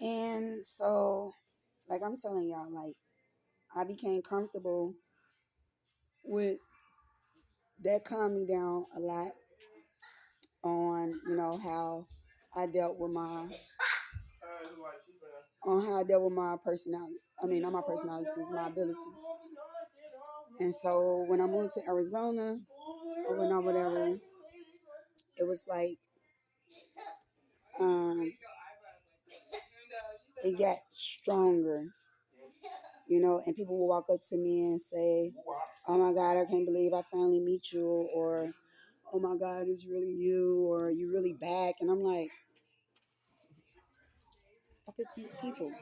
And so, like I'm telling y'all, like I became comfortable with that, calmed me down a lot on, how I dealt with my personality. I mean, not my personalities, my abilities. And so when I moved to Arizona or when I whatever, it was like um, it got stronger, and people will walk up to me and say, "Oh my God, I can't believe I finally meet you," or "Oh my God, it's really you," or "You really back," and I'm like, "Fuck is these people?"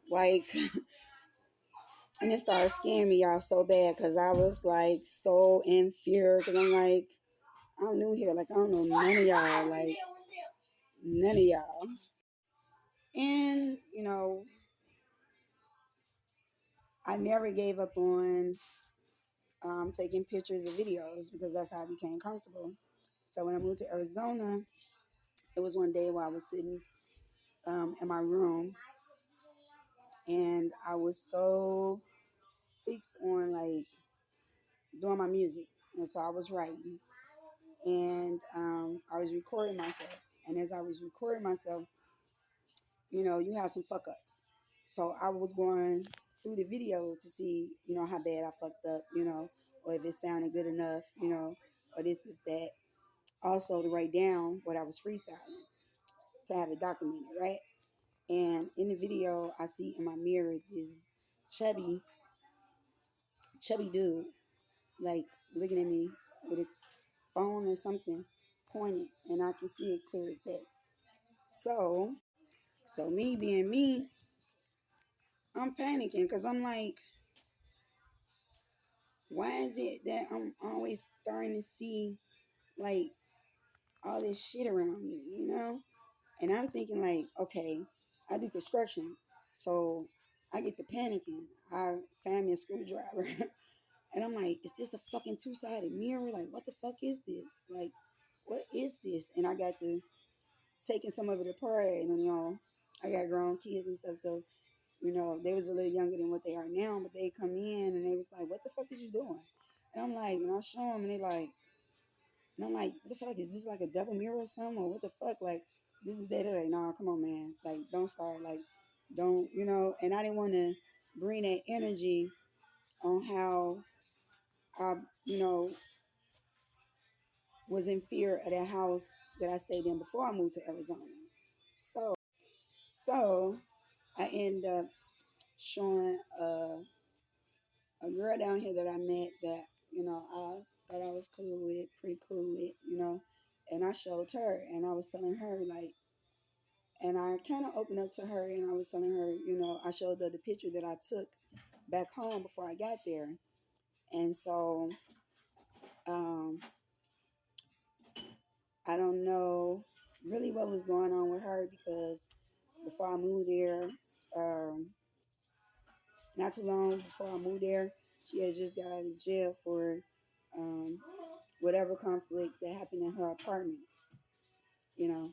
Like, and it started scaring me, y'all, so bad because I was like so in fear because I'm like, I'm new here, like I don't know none of y'all, like none of y'all, and I never gave up on taking pictures and videos because that's how I became comfortable. So when I moved to Arizona, it was one day where I was sitting in my room and I was so fixed on like doing my music. And so I was writing and I was recording myself. And as I was recording myself, you have some fuck ups. So I was going through the video to see, how bad I fucked up, or if it sounded good enough, or this, that. Also to write down what I was freestyling to have it documented, right? And in the video, I see in my mirror this chubby, chubby dude, like looking at me with his phone or something pointed, and I can see it clear as day. So, so me being me, I'm panicking because I'm like, why is it that I'm always starting to see like all this shit around me, And I'm thinking like, okay, I do construction, so I get to panicking. I found me a screwdriver, and I'm like, is this a fucking two-sided mirror? Like, what the fuck is this? Like, what is this? And I got to taking some of it apart, and I got grown kids and stuff, so they was a little younger than what they are now, but they come in and they was like, what the fuck is you doing? And I'm like, and I show them, and they like, and I'm like, what the fuck? Is this like a double mirror or something? Or what the fuck? Like, this is that. They're like, nah, come on, man. Like, don't start. Like, don't, And I didn't want to bring that energy on how I, was in fear of that house that I stayed in before I moved to Arizona. So I ended up showing a girl down here that I met that, I thought I was cool with, pretty cool with, and I showed her and I was telling her like, and I kind of opened up to her and I was telling her, I showed her the picture that I took back home before I got there. And so um, I don't know really what was going on with her because before I moved there, um, not too long before I moved there, she had just got out of jail for um, whatever conflict that happened in her apartment, you know.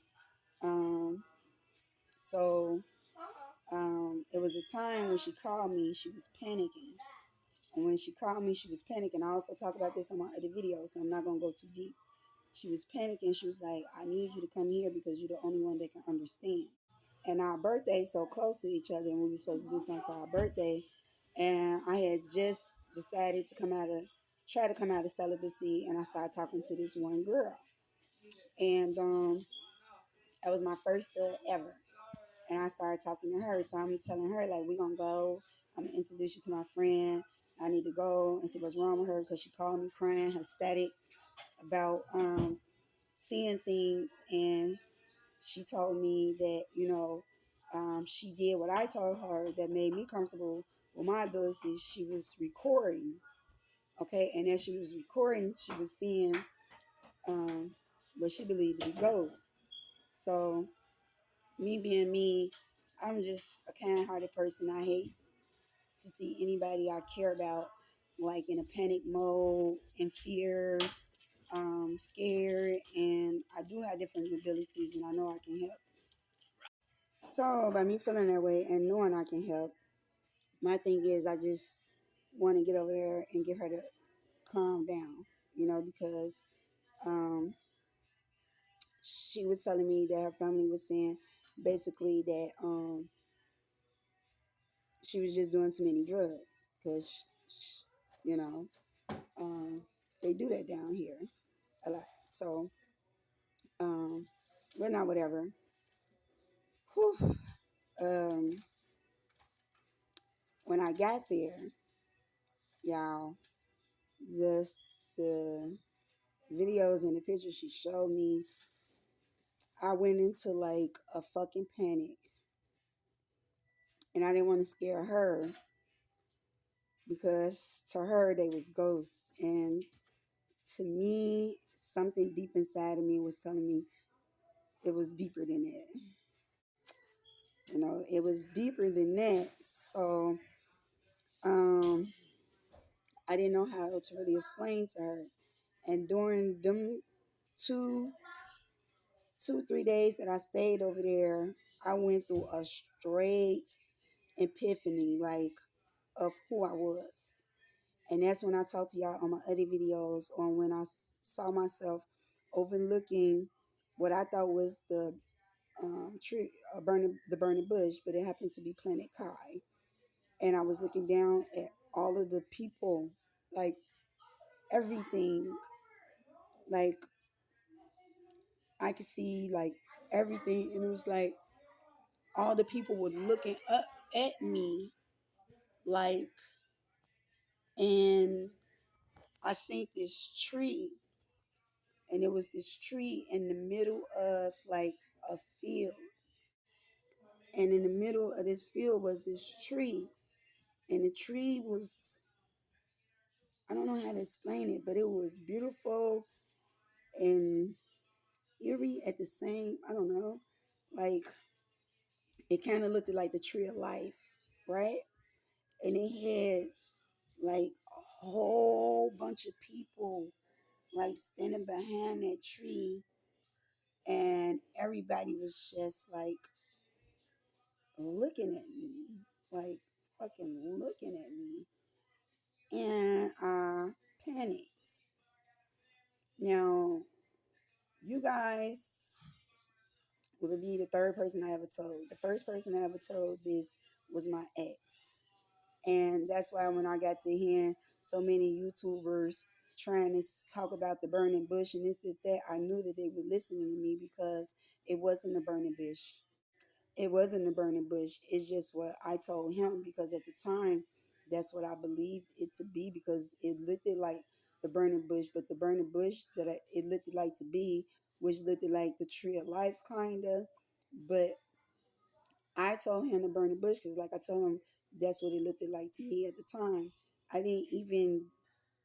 Um, so it was a time when she called me, she was panicking. And when she called me, she was panicking. I also talk about this on my other video, so I'm not going to go too deep. She was panicking. She was like, I need you to come here because you're the only one that can understand. And our birthday so close to each other, and we were supposed to do something for our birthday. And I had just decided to try to come out of celibacy, and I started talking to this one girl. And that was my first ever. And I started talking to her. So I'm telling her, like, we're going to go. I'm going to introduce you to my friend. I need to go and see what's wrong with her because she called me crying, ecstatic about seeing things. And she told me that, she did what I told her that made me comfortable with my abilities. She was recording. Okay. And as she was recording, she was seeing what she believed to be ghosts. So, me being me, I'm just a kind hearted person. I hate to see anybody I care about like in a panic mode, in fear, scared, and I do have different abilities and I know I can help. So by me feeling that way and knowing I can help, my thing is I just want to get over there and get her to calm down, because um, she was telling me that her family was saying basically that she was just doing too many drugs because, you know, um, they do that down here a lot. So, um, but not whatever. Whew. Um, when I got there, y'all, this the videos and the pictures she showed me, I went into like a fucking panic, and I didn't want to scare her because to her they was ghosts, and to me, something deep inside of me was telling me it was deeper than that. It was deeper than that. So, um, I didn't know how to really explain to her. And during them two, 3 days that I stayed over there, I went through a straight epiphany, like of who I was. And that's when I talked to y'all on my other videos on when I saw myself overlooking what I thought was the tree, the burning bush, but it happened to be Planet Kai. And I was looking down at all of the people, like everything, like I could see like everything, and it was like all the people were looking up at me, like, and I seen this tree, and it was this tree in the middle of like a field, and in the middle of this field was this tree, and the tree was, I don't know how to explain it, but it was beautiful and eerie at the same, I don't know, like it kind of looked like the tree of life, right? And it had like a whole bunch of people like standing behind that tree, and everybody was just like looking at me, like fucking looking at me, and I panicked. Now, you guys would be the third person I ever told. The first person I ever told this was my ex. And that's why when I got to hearing so many YouTubers trying to talk about the burning bush and this, that, I knew that they were listening to me because it wasn't the burning bush. It wasn't the burning bush. It's just what I told him because at the time, that's what I believed it to be because it looked like the burning bush, but the burning bush that it looked like to be, which looked like the tree of life, kind of. But I told him to burn the bush because, like I told him, that's what it looked like to me at the time. I didn't even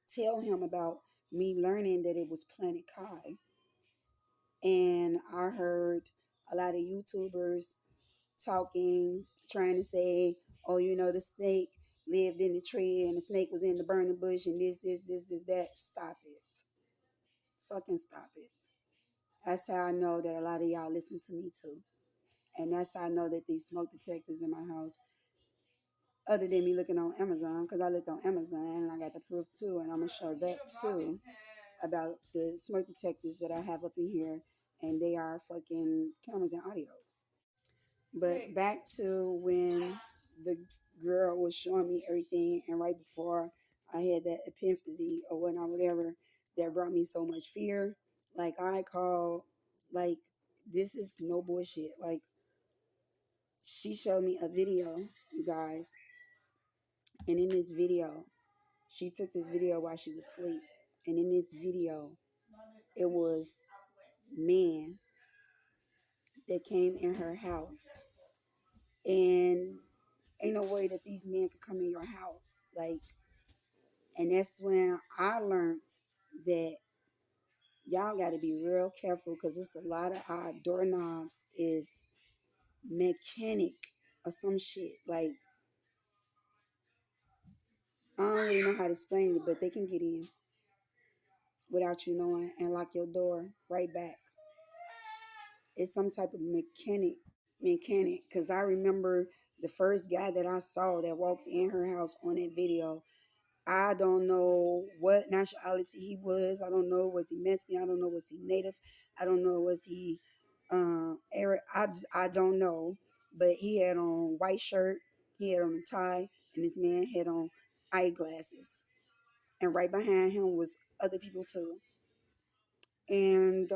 tell him about me learning that it was Planet Kai. And I heard a lot of YouTubers talking, trying to say, oh, the snake lived in the tree and the snake was in the burning bush and this, that. Stop it. Fucking stop it. That's how I know that a lot of y'all listen to me too. And that's how I know that these smoke detectors in my house, other than me looking on Amazon, because I looked on Amazon and I got the proof too, and I'm gonna show that too about the smoke detectors that I have up in here, and they are fucking cameras and audios. But back to when the girl was showing me everything, and right before I had that epiphany or whatnot, whatever, that brought me so much fear. Like I called, like this is no bullshit. Like she showed me a video, you guys, and in this video, she took this video while she was asleep. And in this video, it was men that came in her house. And ain't no way that these men could come in your house. Like, and that's when I learned that y'all got to be real careful because it's a lot of our doorknobs is mechanic or some shit. Like, I don't really know how to explain it, but they can get in without you knowing and lock your door right back. It's some type of mechanic. mechanic, because I remember the first guy that I saw that walked in her house on that video. I don't know what nationality he was. I don't know, was he Mexican? I don't know, was he Native? I don't know, was he Arab? I don't know. But he had on white shirt, he had on a tie, and this man had on eyeglasses. And right behind him was other people too. And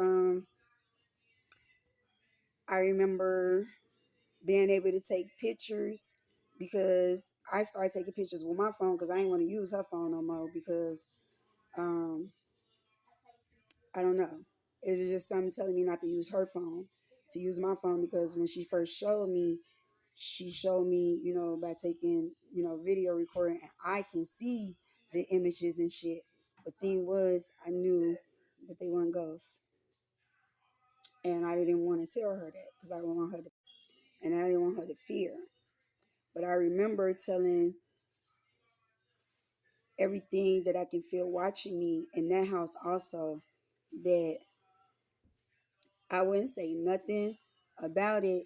I remember being able to take pictures because I started taking pictures with my phone because I didn't want to use her phone no more because um, I don't know. It was just something telling me not to use her phone, to use my phone because when she first showed me, she showed me, by taking, video recording and I can see the images and shit. The thing was, I knew that they weren't ghosts. And I didn't want to tell her that because I didn't want her to, and I didn't want her to fear. But I remember telling everything that I can feel watching me in that house also that I wouldn't say nothing about it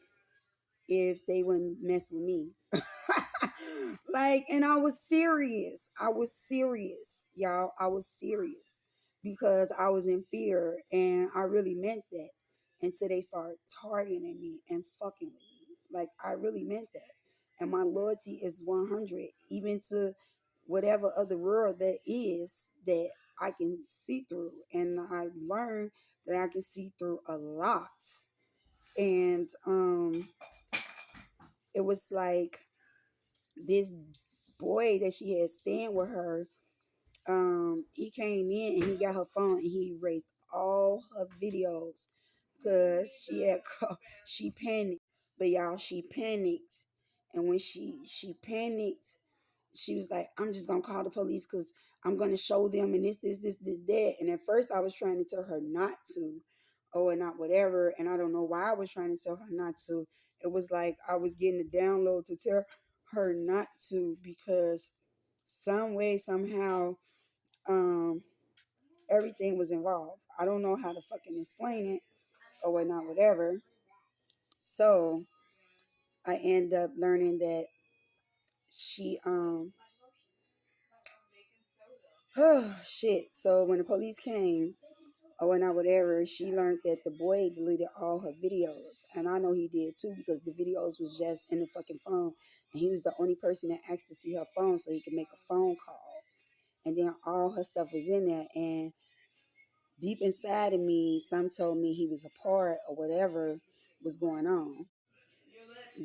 if they wouldn't mess with me. And I was serious. I was serious, y'all. I was serious because I was in fear and I really meant that until they started targeting me and fucking with me. Like, I really meant that. And my loyalty is 100, even to whatever other world that is that I can see through. And I learned that I can see through a lot. And it was like this boy that she had staying with her, he came in and he got her phone and he erased all her videos because she panicked. But y'all, she panicked. And when she panicked, she was like, I'm just gonna call the police because I'm gonna show them and this, that. And at first I was trying to tell her not to, or not whatever, and I don't know why I was trying to tell her not to. It was like I was getting a download to tell her not to because some way, somehow, um, everything was involved. I don't know how to fucking explain it or whatnot, whatever. So I end up learning that she oh shit. So when the police came or whatnot, whatever, she learned that the boy deleted all her videos. And I know he did too because the videos was just in the fucking phone. And he was the only person that asked to see her phone so he could make a phone call. And then all her stuff was in there. And deep inside of me, some told me he was a part or whatever was going on.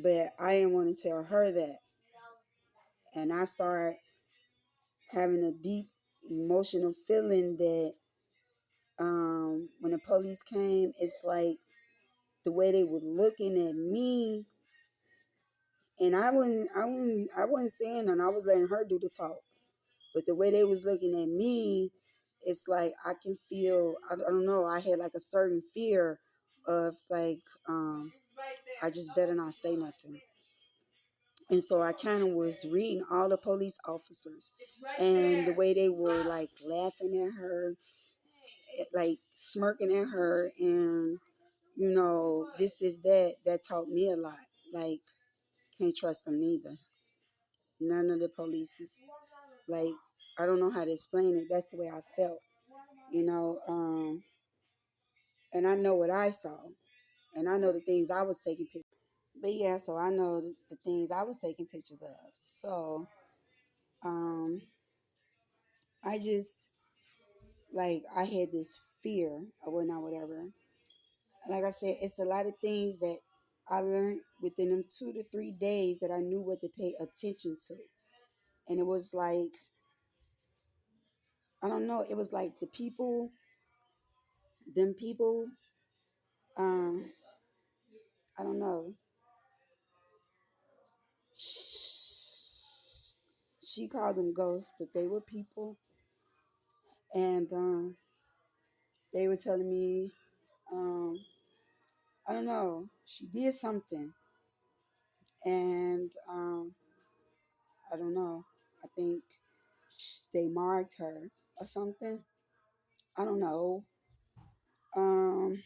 But I didn't want to tell her that. And I started having a deep emotional feeling that when the police came, it's like the way they were looking at me, and I wasn't saying nothing. I was letting her do the talk. But the way they was looking at me, it's like I can feel. I don't know. I had like a certain fear of like, I just better not say nothing. And so I kind of was reading all the police officers and the way they were like laughing at her, like smirking at her, and that taught me a lot. Like, can't trust them neither. None of the polices. Like, I don't know how to explain it. That's the way I felt, you know. And I know what I saw, and I know the things I was taking pictures. But yeah, so I know the things I was taking pictures of. So, um, I just like I had this fear or whatnot, whatever. Like I said, it's a lot of things that I learned within them 2 to 3 days that I knew what to pay attention to. And it was like, I don't know, it was like them people, um, I don't know. She called them ghosts, but they were people. And they were telling me, um, I don't know, she did something. And I don't know, I think they marked her or something. I don't know. Um,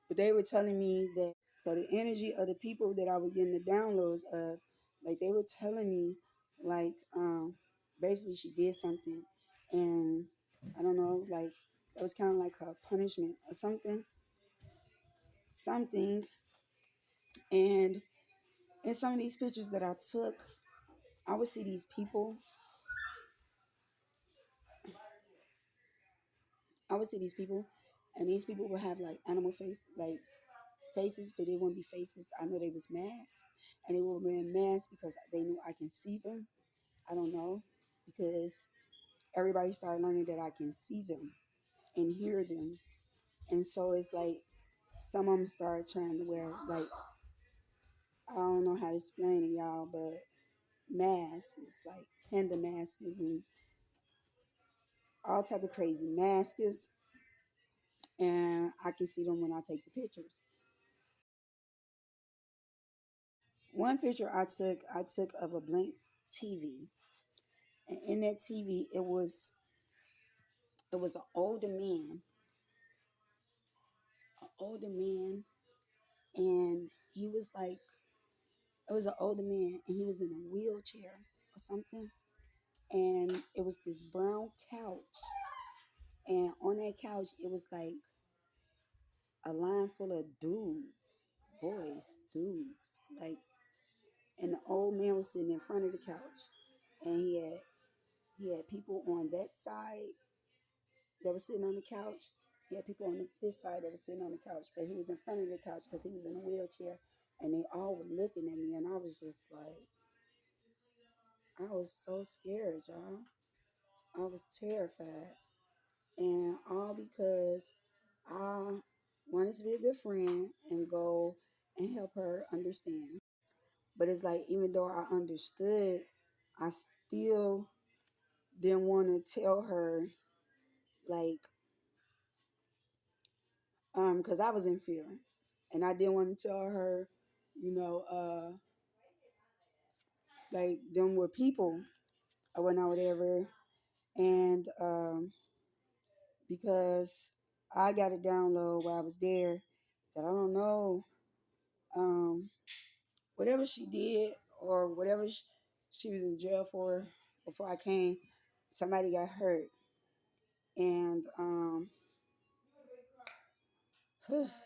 but they were telling me that. So the energy of the people that I was getting the downloads of, like they were telling me, like basically she did something, and I don't know, like it was kind of like her punishment or something. And in some of these pictures that I took, I would see these people. I would see these people, and these people would have like animal face, like faces, but they wouldn't be faces. I know they was masks, and they were wearing masks because they knew I can see them. I don't know, because everybody started learning that I can see them and hear them, and so it's like some of them started trying to wear like, I don't know how to explain it, y'all, but masks. It's like panda masks and all type of crazy masks, and I can see them when I take the pictures. One picture I took of a blank TV, and in that TV it was an older man, and he was like, it was an older man, and he was in a wheelchair or something, and it was this brown couch, and on that couch it was like a line full of dudes, like, and the old man was sitting in front of the couch, and he had people on that side that was sitting on the couch. He had people on this side that was sitting on the couch, but he was in front of the couch because he was in a wheelchair, and they all were looking at me, and I was just like, I was so scared, y'all. I was terrified, and all because I wanted to be a good friend and go and help her understand. But it's like, even though I understood, I still didn't want to tell her, like, because I was in fear, and I didn't want to tell her, you know, like them were people or whatever, and because I got a download while I was there that I don't know, um, whatever she did or whatever she was in jail for before I came, somebody got hurt, and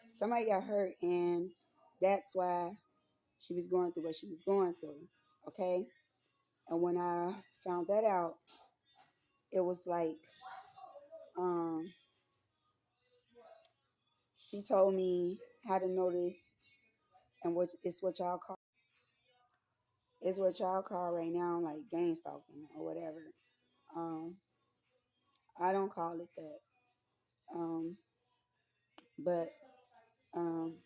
somebody got hurt, and that's why she was going through what she was going through. Okay, and when I found that out, it was like, um, she told me how to notice, and what y'all call right now like gang stalking or whatever. Um, I don't call it that. Um, but um,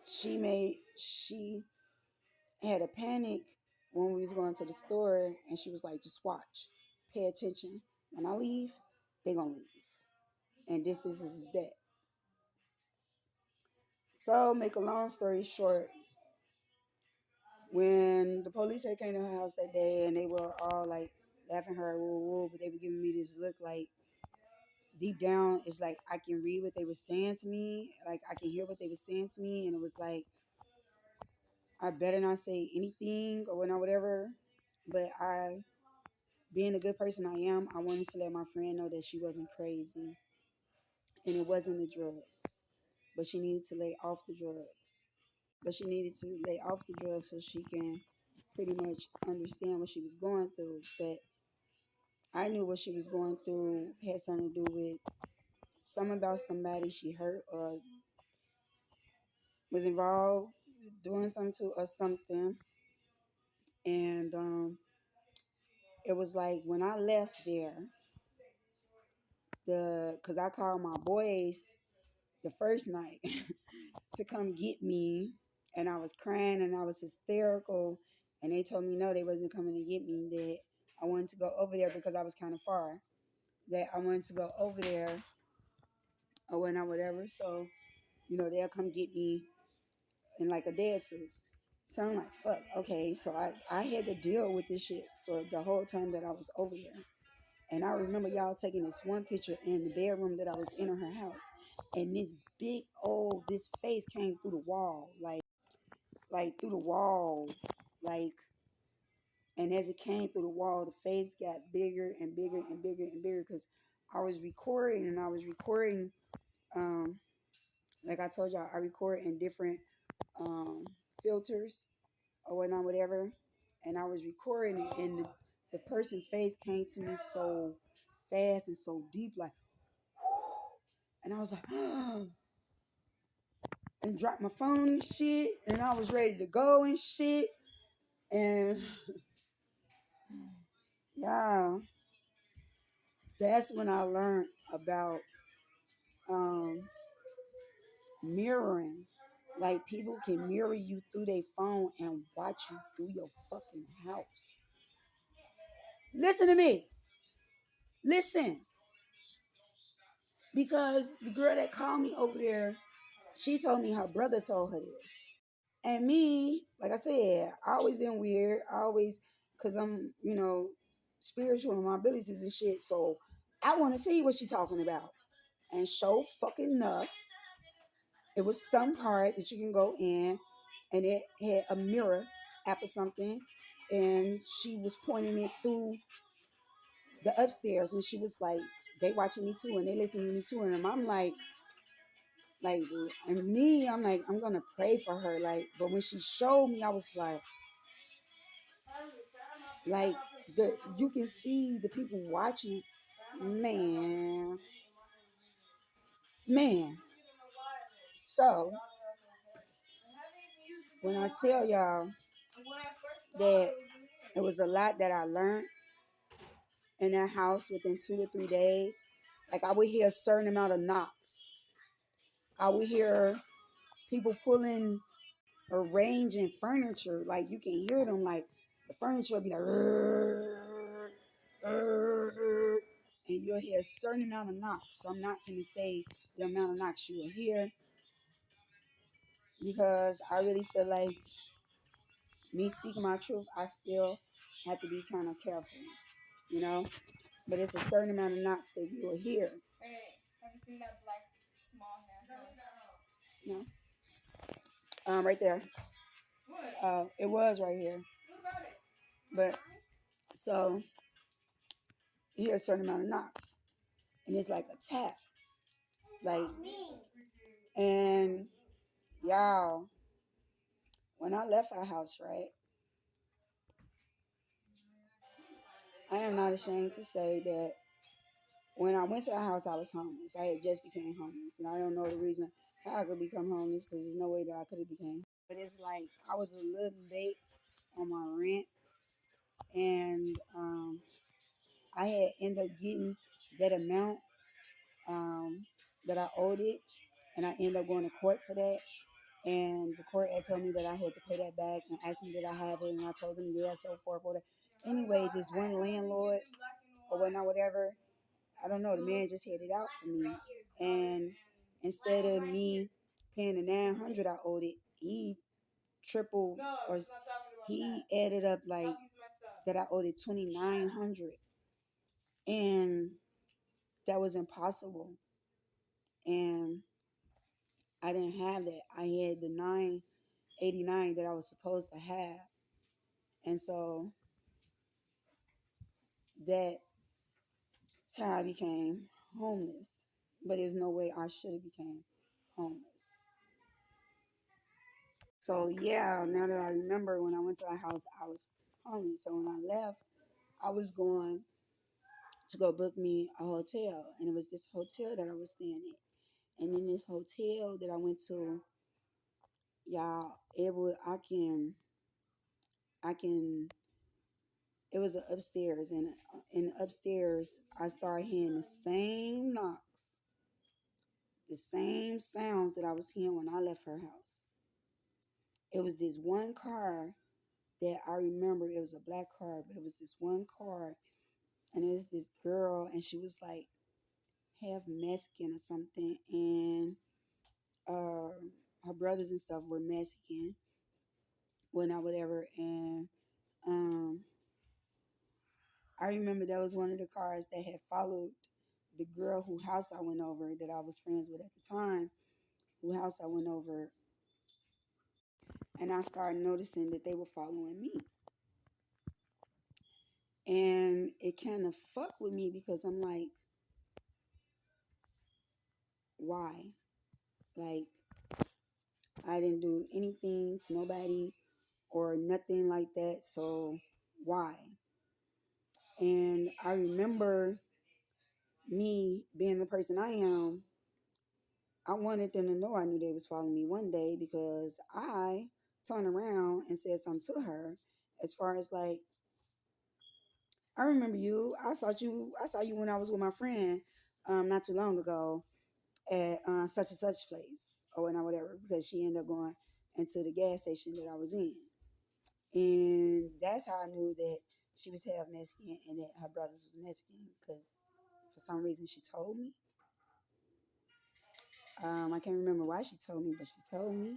she had a panic when we was going to the store, and she was like, "Just watch, pay attention. When I leave, they gonna leave, and this is that." So, make a long story short, when the police had came to her house that day, and they were all like laughing her, woo, woo, but they were giving me this look like, deep down, it's like I can read what they were saying to me, like I can hear what they were saying to me, and it was like I better not say anything or whatever. But being a good person I am, I wanted to let my friend know that she wasn't crazy, and it wasn't the drugs, but she needed to lay off the drugs. But she needed to lay off the drugs so she can pretty much understand what she was going through. But I knew what she was going through had something to do with something about somebody she hurt or was involved doing something to or something. And it was like when I left there, because I called my boys the first night to come get me, and I was crying and I was hysterical, and they told me no, they wasn't coming to get me, that I wanted to go over there because I was kind of far, that I wanted to go over there or whatever, so they'll come get me in like a day or two. So I'm like, fuck, okay. So I had to deal with this shit for the whole time that I was over there. And I remember y'all taking this one picture in the bedroom that I was in her house. And this big old, this face came through the wall, like through the wall, like, and as it came through the wall, the face got bigger and bigger and bigger and bigger because I was recording and I was recording, um, like I told y'all, I record in different um, filters or whatnot, whatever. And I was recording it, and the person face came to me so fast and so deep, like, and I was like, and dropped my phone and shit, and I was ready to go and shit. And yeah, that's when I learned about um, mirroring. Like people can mirror you through their phone and watch you through your fucking house. Listen to me. Listen. Because the girl that called me over there, she told me her brother told her this. And me, like I said, I always been weird. I always, because I'm, spiritual in my abilities and shit. So I want to see what she's talking about. And show fucking enough, it was some part that you can go in, and it had a mirror app or something. And she was pointing it through the upstairs. And she was like, they watching me too. And they listening to me too. And I'm like, and me, I'm like, I'm gonna pray for her. Like, but when she showed me, I was like you can see the people watching, man, man. So when I tell y'all that it was a lot that I learned in that house within 2 to 3 days, like I would hear a certain amount of knocks. I would hear people pulling, arranging furniture. Like you can hear them, like the furniture would be like, and you'll hear a certain amount of knocks. So I'm not going to say the amount of knocks you will hear because I really feel like me speaking my truth, I still have to be kind of careful, you know. But it's a certain amount of knocks that you will hear. Hey, have you seen that black small hand? No. Right there. It was right here. But so you hear a certain amount of knocks, and it's like a tap, like, and y'all, when I left our house, right, I am not ashamed to say that when I went to our house, I was homeless. I had just became homeless, and I don't know the reason how I could become homeless because there's no way that I could have became. But it's like I was a little late on my rent, and I had ended up getting that amount that I owed it, and I ended up going to court for that. And the court had told me that I had to pay that back and asked me did I have it, and I told them yeah, so forth, for that. Anyway, this one landlord or whatnot, whatever, I don't know, the man just had it out for me, and instead of me paying the 900 I owed it, he tripled, or he added up like that I owed it 2,900, and that was impossible. And I didn't have that. I had the 989 that I was supposed to have. And so that's how I became homeless. But there's no way I should have became homeless. So yeah, now that I remember when I went to our house, I was homeless. So when I left, I was going to go book me a hotel. And it was this hotel that I was staying at. And in this hotel that I went to, y'all, I can it was an upstairs, and in the upstairs I started hearing the same knocks, the same sounds that I was hearing when I left her house. It was this one car that I remember. It was a black car, but it was this one car, and it was this girl, and she was like half Mexican or something, and uh, her brothers and stuff were Mexican, well, not whatever, and um, I remember that was one of the cars that had followed the girl whose house I went over that I was friends with at the time, whose house I went over, and I started noticing that they were following me. And it kind of fucked with me because I'm like, why? Like, I didn't do anything to nobody or nothing like that, so why? And I remember me being the person I am, I wanted them to know I knew they was following me one day because I turned around and said something to her as far as like, I remember you. I saw you when I was with my friend not too long ago at such and such place or whatever because she ended up going into the gas station that I was in. And that's how I knew that she was half Mexican and that her brothers was Mexican because for some reason she told me. I can't remember why she told me, but she told me.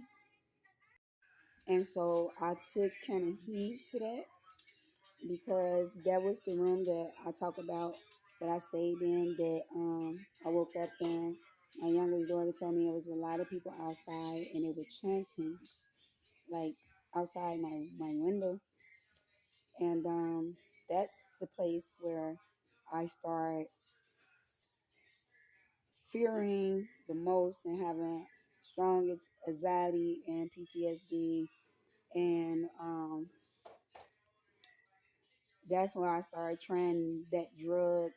And so I took kind of heed to that because that was the room that I talk about that I stayed in that I woke up in. My youngest daughter told me it was a lot of people outside and they were chanting like outside my window. And that's the place where I start fearing the most and having strongest anxiety and PTSD. And that's when I started trying that drug.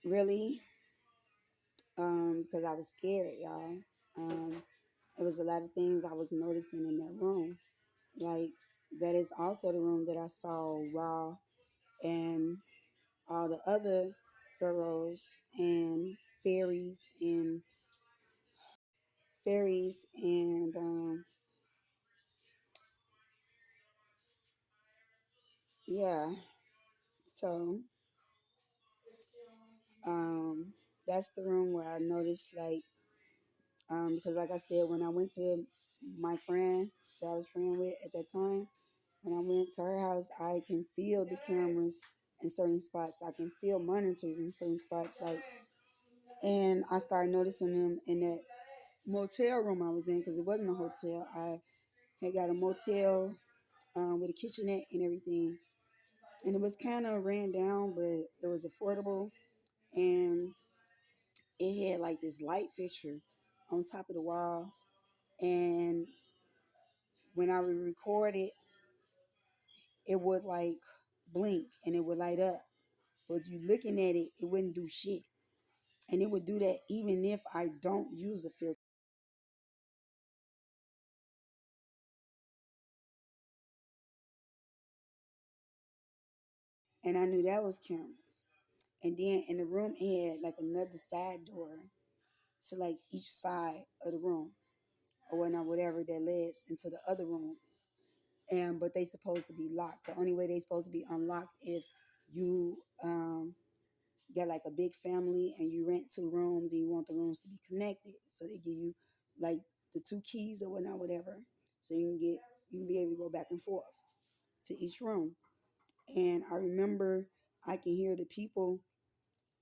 Really, because I was scared, y'all. Um, it was a lot of things I was noticing in that room. Like that is also the room that I saw Raw and all the other pharaohs and fairies and fairies and yeah. So um, that's the room where I noticed like because like I said, when I went to my friend that I was friend with at that time, when I went to her house, I can feel the cameras in certain spots. I can feel monitors in certain spots. Like, and I started noticing them in that motel room I was in because it wasn't a hotel. I had got a motel with a kitchenette and everything, and it was kind of ran down, but it was affordable, and it had like this light fixture on top of the wall, and when I would record it, it would like blink and it would light up. But you looking at it, it wouldn't do shit. And it would do that even if I don't use a filter. And I knew that was cameras. And then in the room, it had like another side door to like each side of the room or whatever that leads into the other rooms. And but they supposed to be locked. The only way they supposed to be unlocked if you got like a big family and you rent two rooms and you want the rooms to be connected. So they give you like the two keys or whatever. So you can be able to go back and forth to each room. And I remember I can hear the people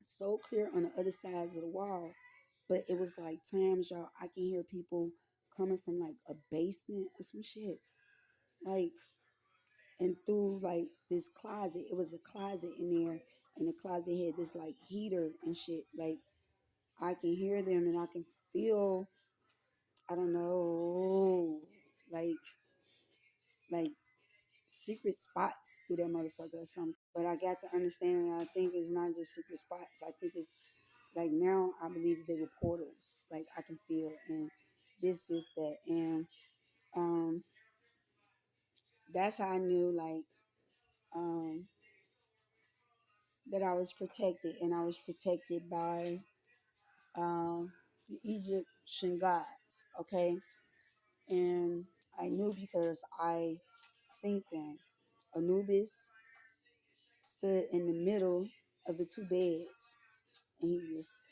so clear on the other sides of the wall. But it was like times, y'all, I can hear people coming from like a basement or some shit. Like, and through like this closet, it was a closet in there, and the closet had this like heater and shit. Like, I can hear them and I can feel, I don't know, like, like secret spots through that motherfucker or something. But I got to understand, and I think it's not just secret spots. I think it's like now I believe they were portals. Like I can feel and this, that, and um, that's how I knew like um that I was protected, and I was protected by the Egyptian gods. Okay, and I knew because I seen them. Anubis stood in the middle of the two beds, and he was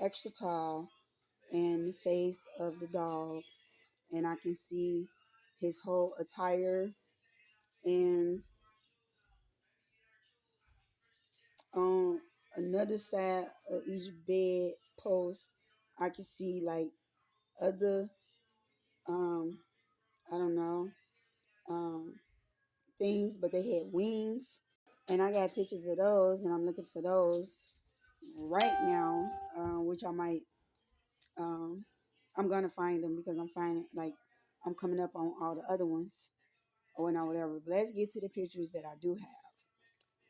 extra tall and the face of the dog, and I can see his whole attire And on another side of each bed post, I could see like other, um, I don't know, um, things, but they had wings. And I got pictures of those, and I'm looking for those right now, which I might, um, I'm gonna find them because I'm finding like I'm coming up on all the other ones or not whatever. But let's get to the pictures that I do have.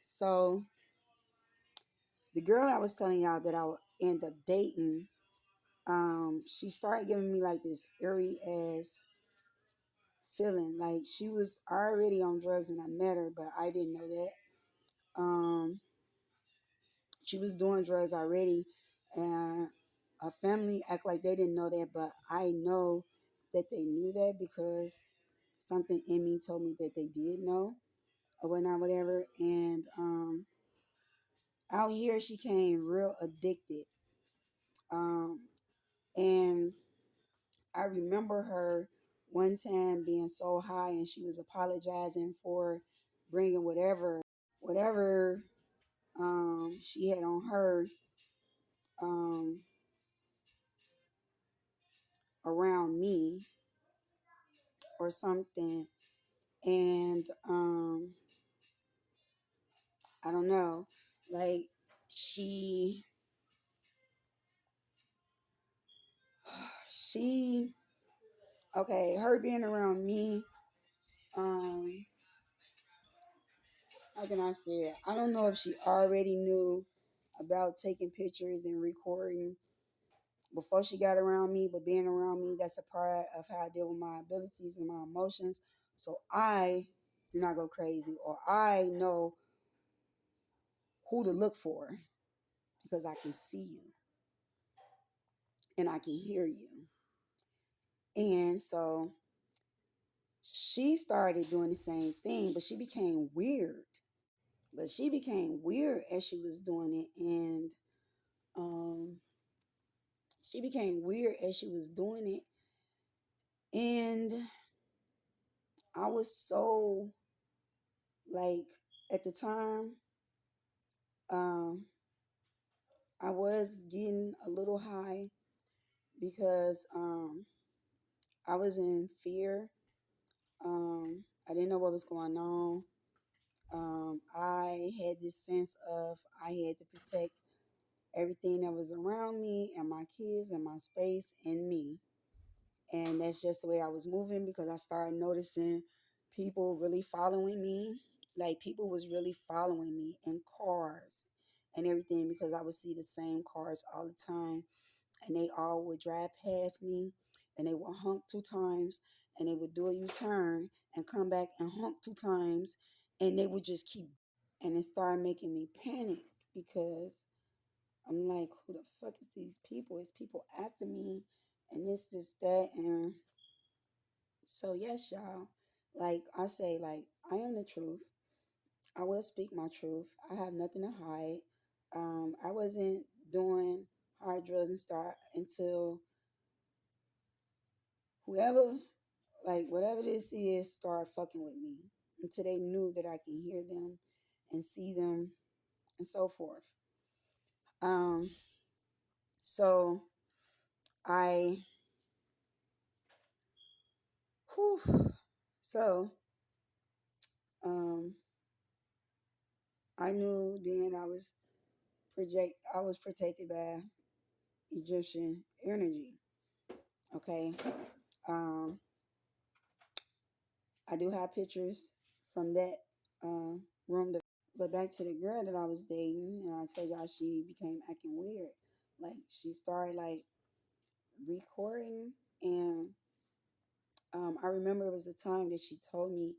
So the girl I was telling y'all that I would end up dating, she started giving me like this eerie ass feeling. Like she was already on drugs when I met her, but I didn't know that. She was doing drugs already, and her family act like they didn't know that, but I know that they knew that because something in me told me that they did know or whatnot, whatever. And out here, she came real addicted. Um, and I remember her one time being so high, and she was apologizing for bringing whatever she had on her um, around me or something. And I don't know, like she she okay, her being around me, um, how can I say it? I don't know if she already knew about taking pictures and recording before she got around me, but being around me, that's a part of how I deal with my abilities and my emotions. So I do not go crazy, or I know who to look for because I can see you and I can hear you. And so she started doing the same thing, but she became weird. But she became weird as she was doing it, and um, she became weird as she was doing it, and I was so like at the time, um, I was getting a little high because I was in fear. I didn't know what was going on. I had this sense of I had to protect everything that was around me and my kids and my space and me. And that's just the way I was moving because I started noticing people really following me. Like people was really following me in cars and everything because I would see the same cars all the time and they all would drive past me and they would honk two times and they would do a U-turn and come back and honk two times and they would just keep and it started making me panic because I'm like, who the fuck is these people? It's people after me and this, that, and so yes, y'all. Like I say, like I am the truth. I will speak my truth. I have nothing to hide. I wasn't doing hard drugs and stuff until whoever, like whatever this is, started fucking with me. Until they knew that I can hear them and see them and so forth. Um, so I, whew, so um, I knew then I was protected by Egyptian energy. Okay. Um, I do have pictures from that room. But back to the girl that I was dating, and I told y'all she became acting weird. Like she started like recording, and I remember it was a time that she told me,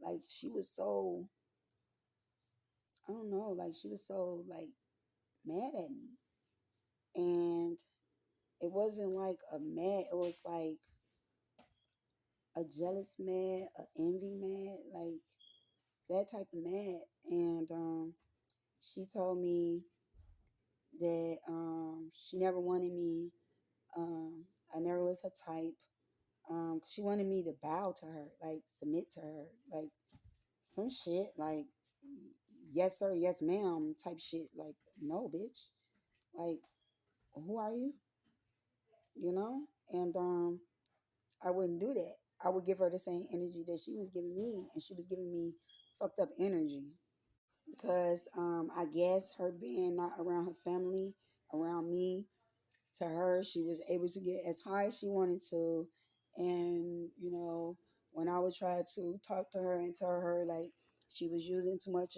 like she was so I don't know, like she was so like mad at me, and it wasn't like a mad. It was like a jealous mad, a envy mad, like that type of mad. And she told me that she never wanted me. I never was her type. She wanted me to bow to her, like submit to her, like some shit like yes sir, yes ma'am type shit. Like, no, bitch. Like, who are you? You know? And I wouldn't do that. I would give her the same energy that she was giving me, and she was giving me fucked up energy because I guess her being not around her family, around me, to her, she was able to get as high as she wanted to. And, when I would try to talk to her and tell her, like, she was using too much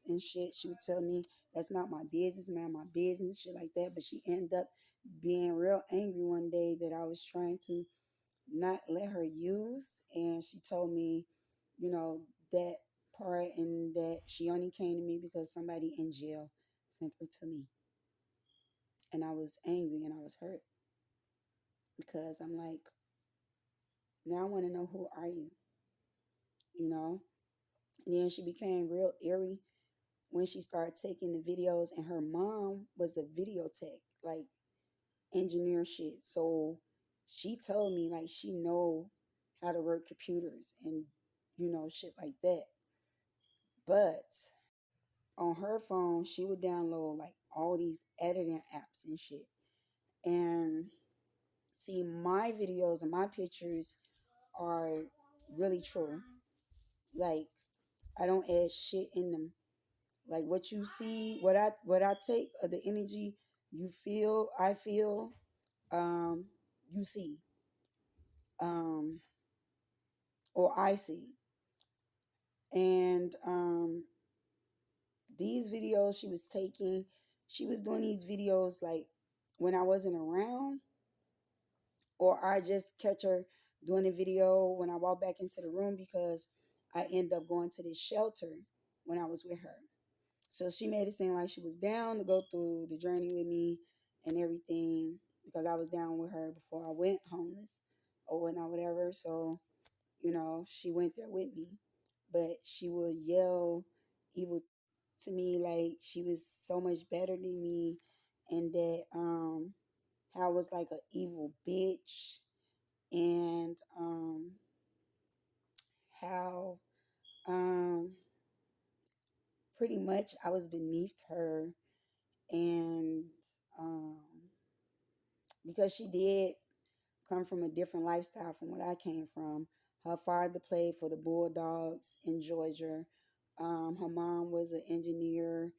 and shit, she would tell me, that's not my business, man, my business, shit like that. But she ended up being real angry one day that I was trying to not let her use. And she told me, that part, and that she only came to me because somebody in jail sent her to me. And I was angry and I was hurt because I'm like, now I want to know, who are you? You know? And then she became real eerie when she started taking the videos, and her mom was a video tech, like engineer shit. So she told me like she know how to work computers and shit like that. But on her phone, she would download like all these editing apps and shit. And see, my videos and my pictures are really true. Like, I don't add shit in them. Like, what you see, what I take of the energy you feel, I feel, um, you see, um, or I see. And these videos she was taking, she was doing these videos like when I wasn't around, or I just catch her doing a video when I walk back into the room because I end up going to this shelter when I was with her. So she made it seem like she was down to go through the journey with me and everything because I was down with her before I went homeless or whatnot, whatever. So, she went there with me. But she would yell evil to me like she was so much better than me, and that how I was like an evil bitch, and how um pretty much I was beneath her. And um, because she did come from a different lifestyle from what I came from. Her father played for the Bulldogs in Georgia. Her mom was an engineer,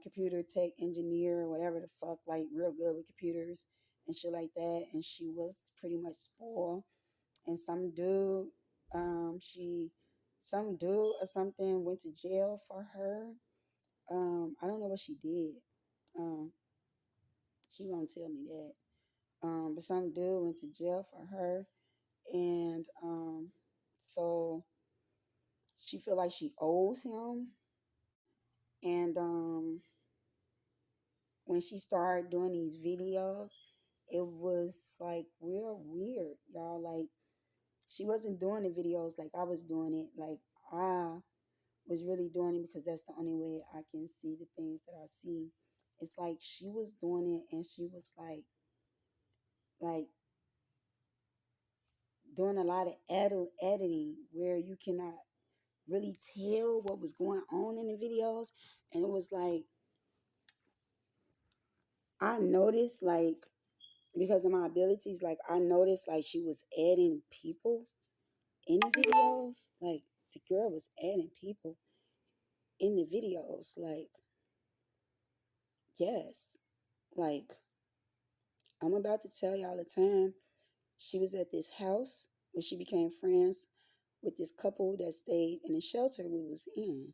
computer tech engineer, whatever the fuck, like real good with computers and shit like that. And she was pretty much spoiled. And some dude or something went to jail for her. I don't know what she did. Um, she won't tell me that. But some dude went to jail for her, and so she feel like she owes him. And when she started doing these videos, it was like real weird, y'all. Like, she wasn't doing the videos like I was doing it. Like, I was really doing it because that's the only way I can see the things that I see. It's like she was doing it, and she was like doing a lot of editing where you cannot really tell what was going on in the videos. And it was like, I noticed, like, because of my abilities, like, I noticed, like, she was adding people in the videos. Like, the girl was adding people in the videos. Like, yes. Like, I'm about to tell y'all the time she was at this house where she became friends with this couple that stayed in the shelter we was in.